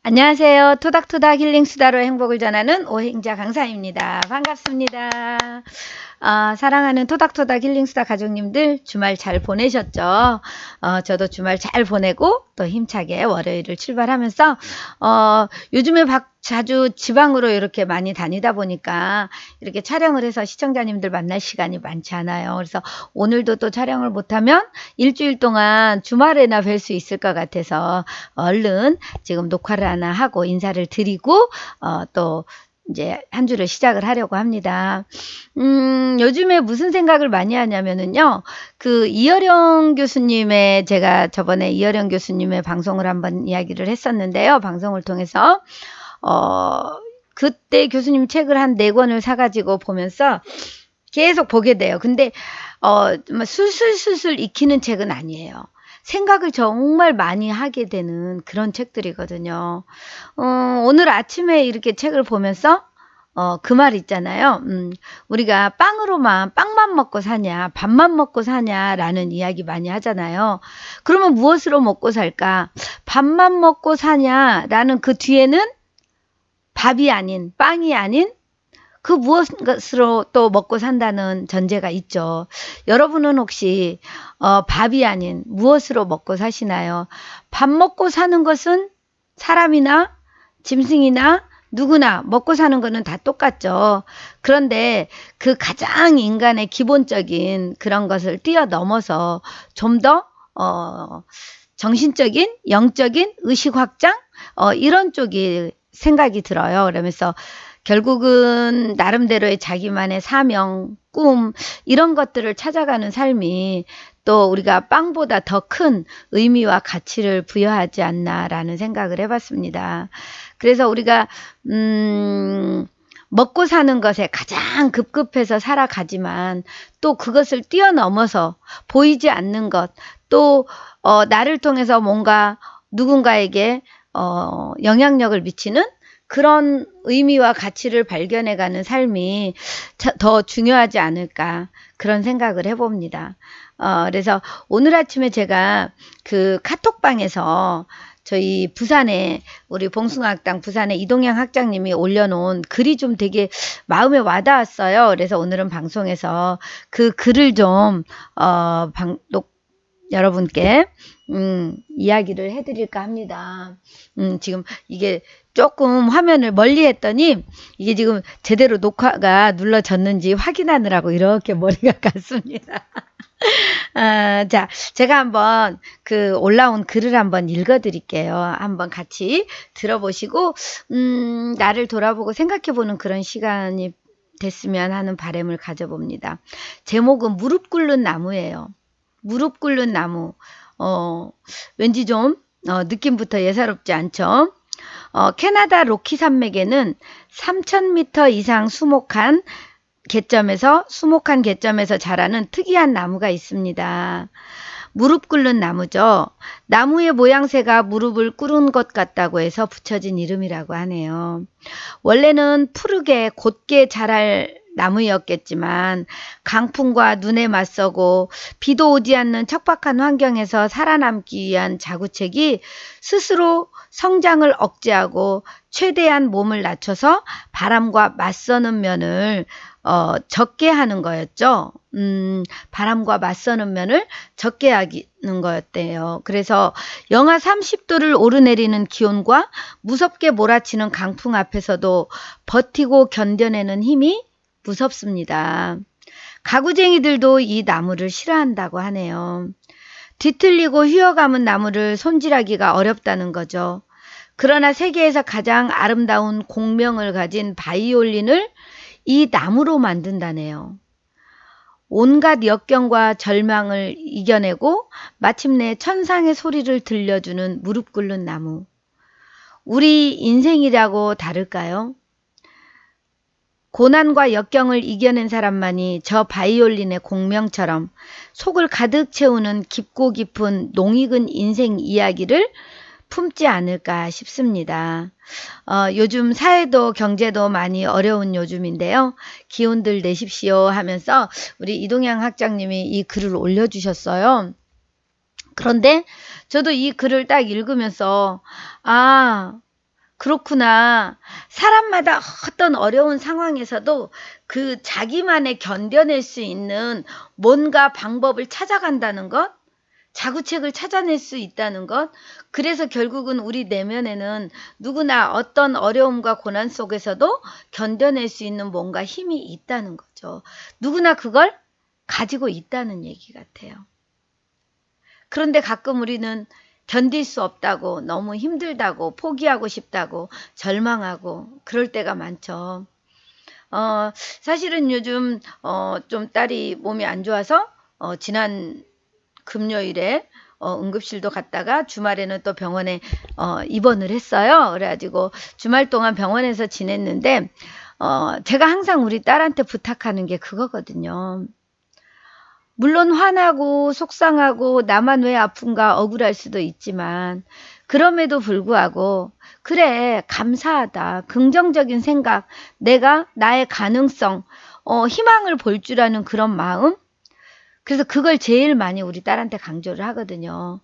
안녕하세요. 토닥토닥 힐링수다로 행복을 전하는 오행자 강사입니다. 반갑습니다. 사랑하는 토닥토닥 힐링수다 가족님들 주말 잘 보내셨죠? 저도 주말 잘 보내고 또 힘차게 월요일을 출발하면서 요즘에 자주 지방으로 이렇게 많이 다니다 보니까 이렇게 촬영을 해서 시청자님들 만날 시간이 많지 않아요. 그래서 오늘도 또 촬영을 못하면 일주일 동안 주말에나 뵐 수 있을 것 같아서 얼른 지금 녹화를 하나 하고 인사를 드리고 또 이제 한 주를 시작을 하려고 합니다. 요즘에 무슨 생각을 많이 하냐면은요, 그 이어령 교수님의, 제가 저번에 이어령 교수님의 방송을 한번 이야기를 했었는데요. 방송을 통해서, 그때 교수님 책을 한 4권을 사가지고 보면서 계속 보게 돼요. 근데, 술술술술 익히는 책은 아니에요. 생각을 정말 많이 하게 되는 그런 책들이거든요. 오늘 아침에 이렇게 책을 보면서 그 말 있잖아요. 우리가 빵만 먹고 사냐, 밥만 먹고 사냐라는 이야기 많이 하잖아요. 그러면 무엇으로 먹고 살까? 밥만 먹고 사냐라는 그 뒤에는 밥이 아닌, 빵이 아닌 그 무엇으로 또 먹고 산다는 전제가 있죠. 여러분은 혹시 밥이 아닌 무엇으로 먹고 사시나요? 밥 먹고 사는 것은 사람이나 짐승이나 누구나 먹고 사는 거는 다 똑같죠. 그런데 그 가장 인간의 기본적인 그런 것을 뛰어넘어서 좀 더 정신적인, 영적인 의식 확장 이런 쪽이 생각이 들어요. 그러면서 결국은 나름대로의 자기만의 사명, 꿈 이런 것들을 찾아가는 삶이 또 우리가 빵보다 더 큰 의미와 가치를 부여하지 않나라는 생각을 해봤습니다. 그래서 우리가 먹고 사는 것에 가장 급급해서 살아가지만 또 그것을 뛰어넘어서 보이지 않는 것, 또 나를 통해서 뭔가 누군가에게 영향력을 미치는 그런 의미와 가치를 발견해가는 삶이 더 중요하지 않을까 그런 생각을 해봅니다. 그래서 오늘 아침에 제가 그 카톡방에서 저희 부산에 우리 봉숭아학당 부산에 이동양 학장님이 올려놓은 글이 좀 되게 마음에 와닿았어요. 그래서 오늘은 방송에서 그 글을 좀 여러분께 이야기를 해드릴까 합니다. 지금 이게 조금 화면을 멀리 했더니 이게 지금 제대로 녹화가 눌러졌는지 확인하느라고 이렇게 머리가 갔습니다. 자, 제가 한번 그 올라온 글을 한번 읽어드릴게요. 한번 같이 들어보시고 나를 돌아보고 생각해보는 그런 시간이 됐으면 하는 바람을 가져봅니다. 제목은 무릎 꿇는 나무예요. 무릎 꿇는 나무. 왠지 좀 느낌부터 예사롭지 않죠? 캐나다 로키 산맥에는 3,000m 이상 수목한 개점에서 자라는 특이한 나무가 있습니다. 무릎 꿇는 나무죠. 나무의 모양새가 무릎을 꿇은 것 같다고 해서 붙여진 이름이라고 하네요. 원래는 푸르게 곧게 자랄 나무였겠지만 강풍과 눈에 맞서고 비도 오지 않는 척박한 환경에서 살아남기 위한 자구책이 스스로 성장을 억제하고 최대한 몸을 낮춰서 바람과 맞서는 면을 적게 하는 거였죠. 바람과 맞서는 면을 적게 하는 거였대요. 그래서 영하 30도를 오르내리는 기온과 무섭게 몰아치는 강풍 앞에서도 버티고 견뎌내는 힘이 무섭습니다. 가구쟁이들도 이 나무를 싫어한다고 하네요. 뒤틀리고 휘어감은 나무를 손질하기가 어렵다는 거죠. 그러나 세계에서 가장 아름다운 공명을 가진 바이올린을 이 나무로 만든다네요. 온갖 역경과 절망을 이겨내고 마침내 천상의 소리를 들려주는 무릎 꿇는 나무. 우리 인생이라고 다를까요? 고난과 역경을 이겨낸 사람만이 저 바이올린의 공명처럼 속을 가득 채우는 깊고 깊은 농익은 인생 이야기를 품지 않을까 싶습니다. 요즘 사회도 경제도 많이 어려운 요즘인데요. 기운들 내십시오 하면서 우리 이동양 학장님이 이 글을 올려주셨어요. 그런데 저도 이 글을 딱 읽으면서 그렇구나. 사람마다 어떤 어려운 상황에서도 그 자기만의 견뎌낼 수 있는 뭔가 방법을 찾아간다는 것, 자구책을 찾아낼 수 있다는 것, 그래서 결국은 우리 내면에는 누구나 어떤 어려움과 고난 속에서도 견뎌낼 수 있는 뭔가 힘이 있다는 거죠. 누구나 그걸 가지고 있다는 얘기 같아요. 그런데 가끔 우리는 견딜 수 없다고, 너무 힘들다고, 포기하고 싶다고, 절망하고 그럴 때가 많죠. 사실은 요즘 좀 딸이 몸이 안 좋아서 지난 금요일에 응급실도 갔다가 주말에는 또 병원에 입원을 했어요. 그래가지고 주말 동안 병원에서 지냈는데 제가 항상 우리 딸한테 부탁하는 게 그거거든요. 물론 화나고 속상하고 나만 왜 아픈가 억울할 수도 있지만 그럼에도 불구하고 그래 감사하다 긍정적인 생각 내가 나의 가능성 희망을 볼 줄 아는 그런 마음 그래서 그걸 제일 많이 우리 딸한테 강조를 하거든요.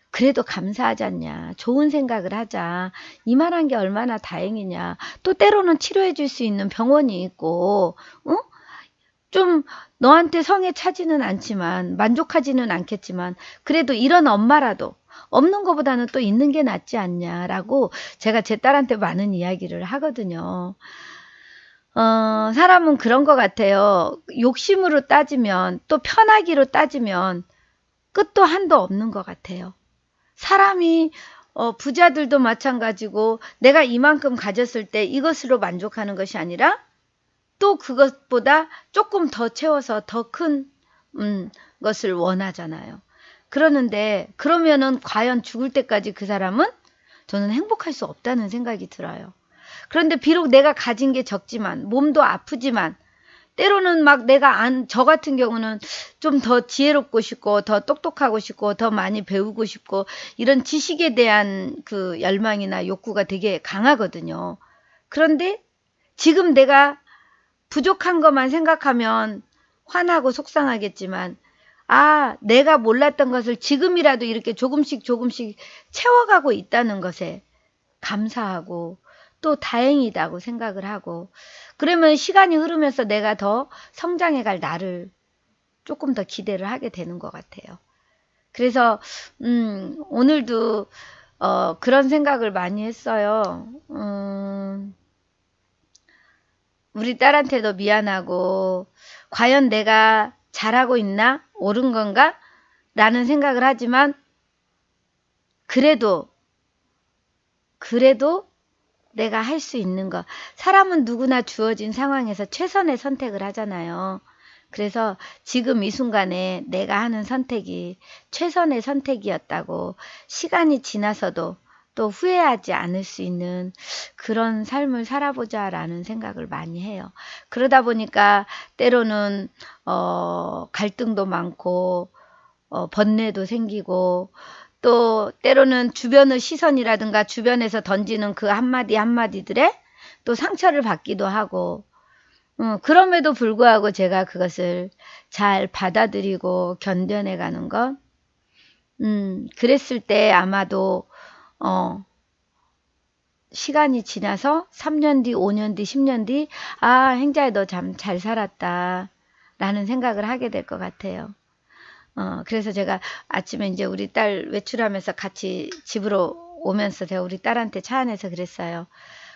그래도 감사하지 않냐. 좋은 생각을 하자. 이만한 게 얼마나 다행이냐. 또 때로는 치료해 줄 수 있는 병원이 있고 좀 너한테 성에 차지는 않지만 만족하지는 않겠지만 그래도 이런 엄마라도 없는 것보다는 또 있는 게 낫지 않냐라고 제가 제 딸한테 많은 이야기를 하거든요. 사람은 그런 것 같아요. 욕심으로 따지면 또 편하기로 따지면 끝도 한도 없는 것 같아요. 사람이 부자들도 마찬가지고 내가 이만큼 가졌을 때 이것으로 만족하는 것이 아니라 또 그것보다 조금 더 채워서 더 큰 것을 원하잖아요. 그러는데 그러면은 과연 죽을 때까지 그 사람은 저는 행복할 수 없다는 생각이 들어요. 그런데 비록 내가 가진 게 적지만 몸도 아프지만 때로는 막 저 같은 경우는 좀 더 지혜롭고 싶고 더 똑똑하고 싶고 더 많이 배우고 싶고 이런 지식에 대한 그 열망이나 욕구가 되게 강하거든요. 그런데 지금 내가 부족한 것만 생각하면 화나고 속상하겠지만 내가 몰랐던 것을 지금이라도 이렇게 조금씩 채워가고 있다는 것에 감사하고 또 다행이다고 생각을 하고 그러면 시간이 흐르면서 내가 더 성장해 갈 나를 조금 더 기대를 하게 되는 것 같아요. 그래서 오늘도 그런 생각을 많이 했어요. 우리 딸한테도 미안하고 과연 내가 잘하고 있나? 옳은 건가? 라는 생각을 하지만 그래도 내가 할 수 있는 거. 사람은 누구나 주어진 상황에서 최선의 선택을 하잖아요. 그래서 지금 이 순간에 내가 하는 선택이 최선의 선택이었다고 시간이 지나서도 또 후회하지 않을 수 있는 그런 삶을 살아보자 라는 생각을 많이 해요. 그러다 보니까 때로는 갈등도 많고 번뇌도 생기고 또 때로는 주변의 시선이라든가 주변에서 던지는 그 한마디 한마디들에 또 상처를 받기도 하고 그럼에도 불구하고 제가 그것을 잘 받아들이고 견뎌내가는 것 그랬을 때 아마도 시간이 지나서 3년 뒤, 5년 뒤, 10년 뒤 행자야 너 참 잘 살았다 라는 생각을 하게 될 것 같아요. 그래서 제가 아침에 이제 우리 딸 외출하면서 같이 집으로 오면서 제가 우리 딸한테 차 안에서 그랬어요.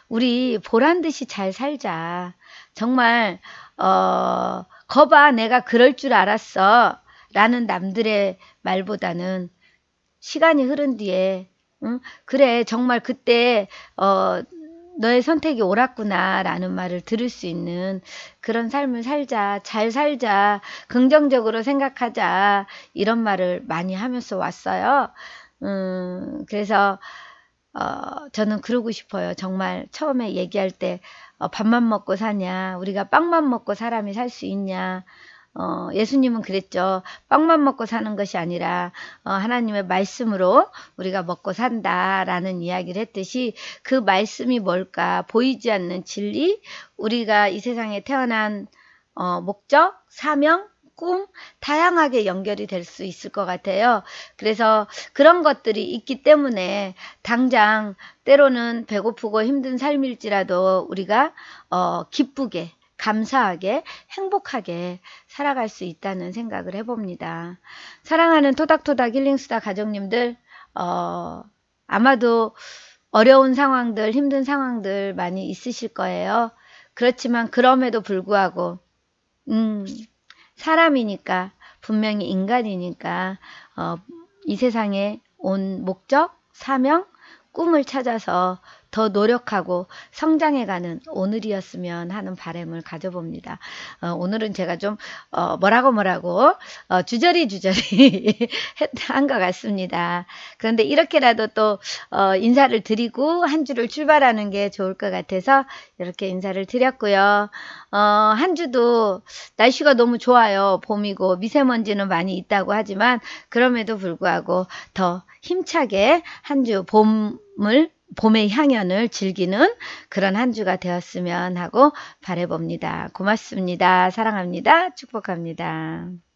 우리 보란 듯이 잘 살자. 정말 거봐 내가 그럴 줄 알았어 라는 남들의 말보다는 시간이 흐른 뒤에 그래 정말 그때 너의 선택이 옳았구나 라는 말을 들을 수 있는 그런 삶을 살자, 잘 살자, 긍정적으로 생각하자 이런 말을 많이 하면서 왔어요. 그래서 저는 그러고 싶어요. 정말 처음에 얘기할 때 밥만 먹고 사냐, 우리가 빵만 먹고 사람이 살 수 있냐. 예수님은 그랬죠. 빵만 먹고 사는 것이 아니라 하나님의 말씀으로 우리가 먹고 산다라는 이야기를 했듯이 그 말씀이 뭘까? 보이지 않는 진리, 우리가 이 세상에 태어난 목적, 사명, 꿈 다양하게 연결이 될 수 있을 것 같아요. 그래서 그런 것들이 있기 때문에 당장 때로는 배고프고 힘든 삶일지라도 우리가 기쁘게 감사하게 행복하게 살아갈 수 있다는 생각을 해봅니다. 사랑하는 토닥토닥 힐링수다 가족님들, 아마도 어려운 상황들, 힘든 상황들 많이 있으실 거예요. 그렇지만 그럼에도 불구하고 사람이니까, 분명히 인간이니까 이 세상에 온 목적, 사명, 꿈을 찾아서 더 노력하고 성장해가는 오늘이었으면 하는 바람을 가져봅니다. 오늘은 제가 좀 뭐라고 주저리 한 것 같습니다. 그런데 이렇게라도 또 인사를 드리고 한 주를 출발하는 게 좋을 것 같아서 이렇게 인사를 드렸고요. 한 주도 날씨가 너무 좋아요. 봄이고 미세먼지는 많이 있다고 하지만 그럼에도 불구하고 더 힘차게 한 주 봄의 향연을 즐기는 그런 한 주가 되었으면 하고 바라봅니다. 고맙습니다. 사랑합니다. 축복합니다.